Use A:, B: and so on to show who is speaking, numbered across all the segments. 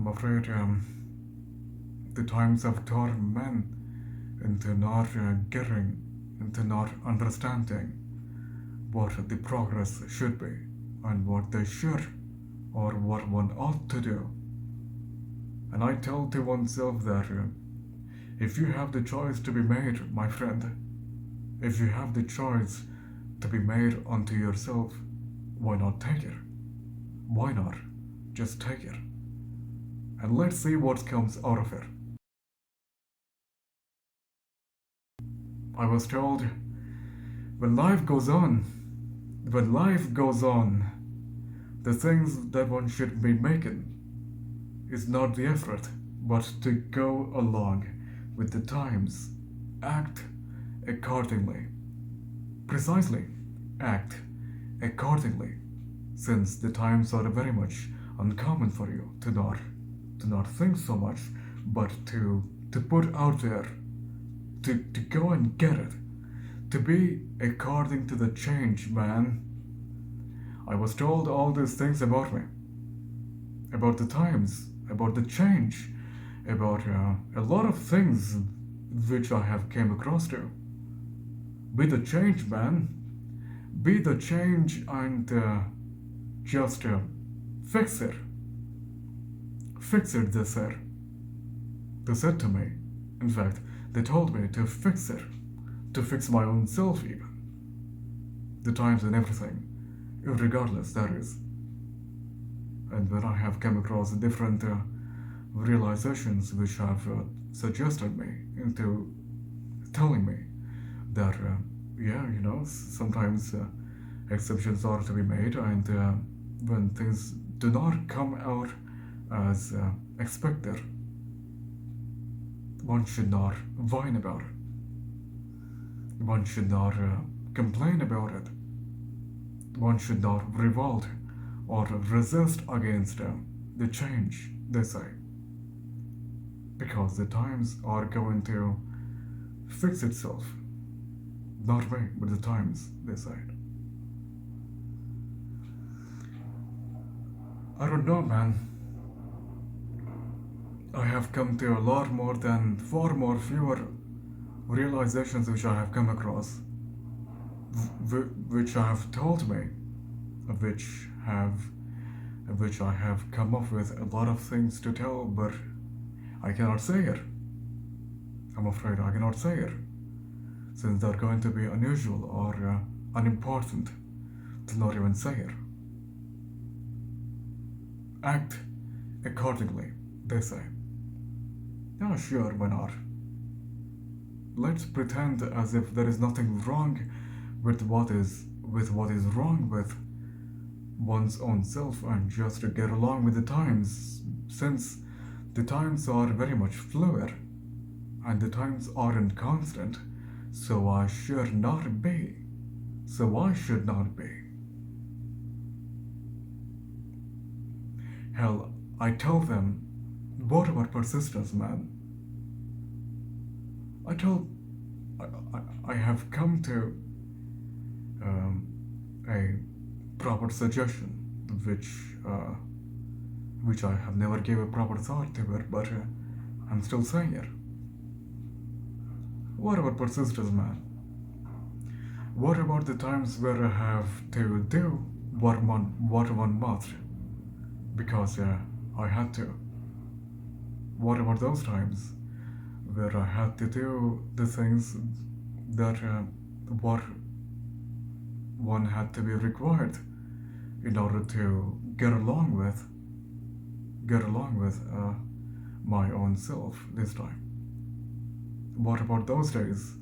A: I'm afraid the times have turned men into not getting, into not understanding what the progress should be and what they should or what one ought to do. And I tell to oneself that if you have the choice to be made, my friend, if you have the choice to be made unto yourself, why not take it? Why not just take it? And let's see what comes out of it. I was told when life goes on, when life goes on, the things that one should be making is not the effort, but to go along with the times, act accordingly. Precisely, act accordingly, since the times are very much uncommon for you to not think so much, but to put out there, to go and get it, to be according to the change, man. I was told all these things about me, about the times, about the change, about a lot of things which I have came across to. Be the change, man. Be the change and just fix it. Fix it, they said. They said to me. In fact, they told me to fix it. To fix my own self, even. The times and everything. Regardless, that is. And when I have come across different realizations which have suggested me into telling me that, yeah, you know, sometimes exceptions are to be made, and when things do not come out as expected, one should not whine about it. One should not complain about it. One should not revolt or resist against the change, they say. Because the times are going to fix itself. Not me, but the times, they said. I don't know, man. I have come to a lot more than far more fewer realizations which I have come across, which I have told me, which I have come up with a lot of things to tell, but I cannot say it. I'm afraid I cannot say it, since they're going to be unusual or unimportant to not even say it. Act accordingly, they say. Yeah, sure, why not? Let's pretend as if there is nothing wrong with what is wrong with one's own self, and just to get along with the times, since the times are very much fluid and the times aren't constant, so I should not be. Hell, I tell them, what about persistence, man? I have come to a proper suggestion, which I have never gave a proper thought to it, but I'm still saying it. What about persistence, man? What about the times where I have to do what one must, because I had to? What about those times where I had to do the things that what one had to be required in order to get along with my own self this time? What about those days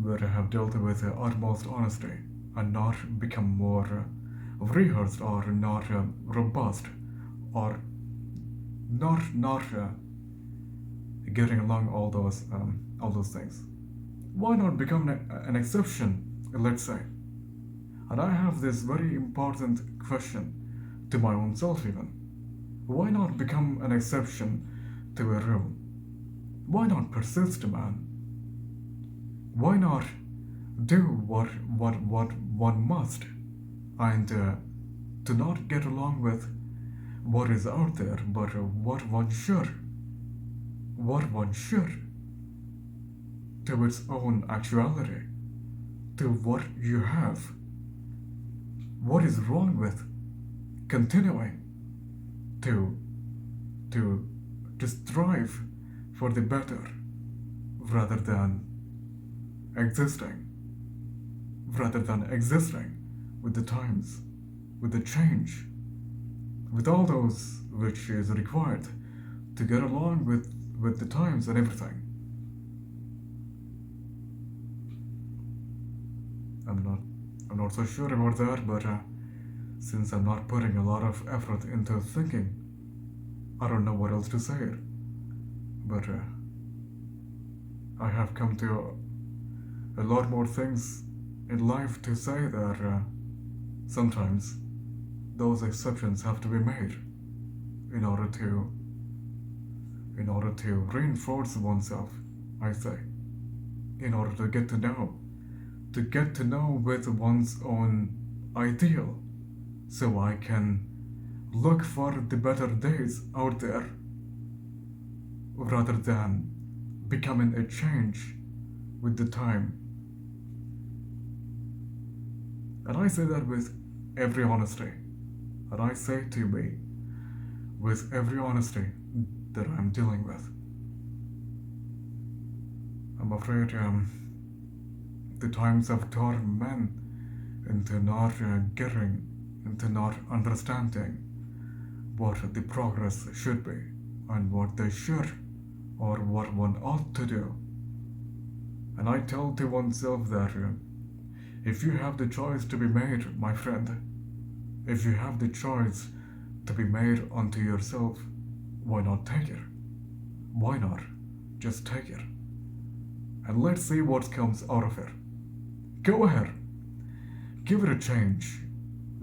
A: where I have dealt with utmost honesty and not become more rehearsed or not robust or not getting along all those things? Why not become an exception, let's say? And I have this very important question to my own self even. Why not become an exception to a rule? Why not persist, man? Why not do what one must, and to not get along with what is out there, but what one should, to its own actuality, to what you have. What is wrong with continuing to to to strive for the better rather than existing with the times, with the change, with all those which is required to get along with the times and everything. I'm not so sure about that, but since I'm not putting a lot of effort into thinking, I don't know what else to say. But I have come to a lot more things in life to say that sometimes those exceptions have to be made in order to reinforce oneself, I say, in order to get to know with one's own ideal, so I can look for the better days out there rather than becoming a change with the time. And I say that with every honesty. And I say to me, with every honesty that I'm dealing with. I'm afraid the times have taught men into not getting, into not understanding what the progress should be and what they should or what one ought to do. And I tell to oneself that if you have the choice to be made, my friend, if you have the choice to be made unto yourself, why not take it? Why not just take it? And let's see what comes out of it. Go ahead. Give it a change.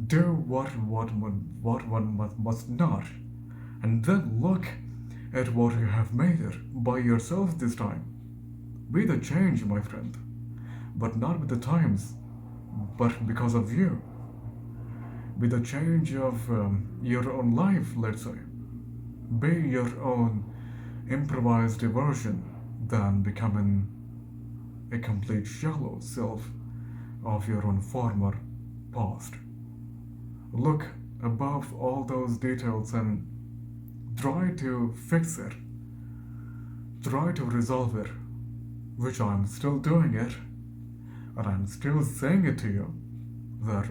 A: Do what one must not. And then look at what you have made it by yourself this time. Be the change, my friend. But not with the times, but because of you. Be the change of your own life, let's say. Be your own improvised version than becoming a complete shallow self of your own former past. Look above all those details and try to fix it. Try to resolve it, which I'm still doing it, and I'm still saying it to you that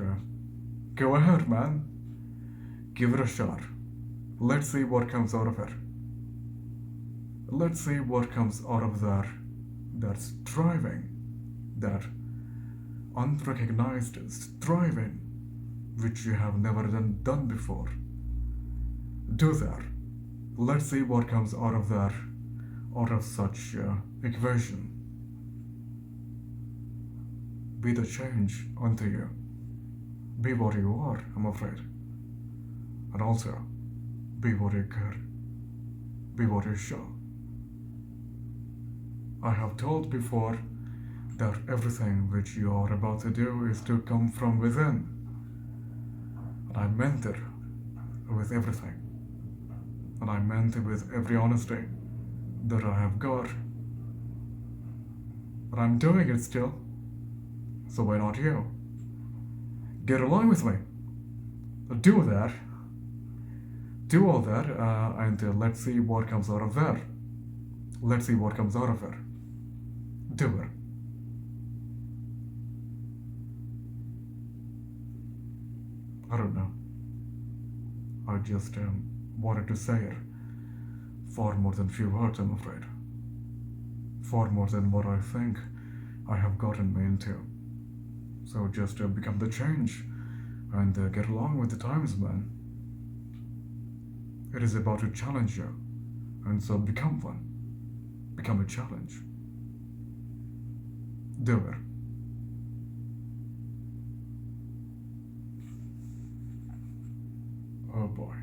A: go ahead, man. Give it a shot. Let's see what comes out of it. Let's see what comes out of that striving, that unrecognized striving, which you have never done before. Do that. Let's see what comes out of that, out of such equation. Be the change unto you. Be what you are, I'm afraid. And also, be what you could. Be what you shall. I have told before that everything which you are about to do is to come from within. And I meant it with everything. And I meant it with every honesty that I have got. But I'm doing it still. So why not you? Get along with me. Do that. Do all that, and let's see what comes out of that. Let's see what comes out of it. Do it. I don't know. I just wanted to say it. Far more than few words, I'm afraid. Far more than what I think I have gotten me into. So just become the change and get along with the times, man. It is about to challenge you, and so become one. Become a challenge. Do it. Oh boy.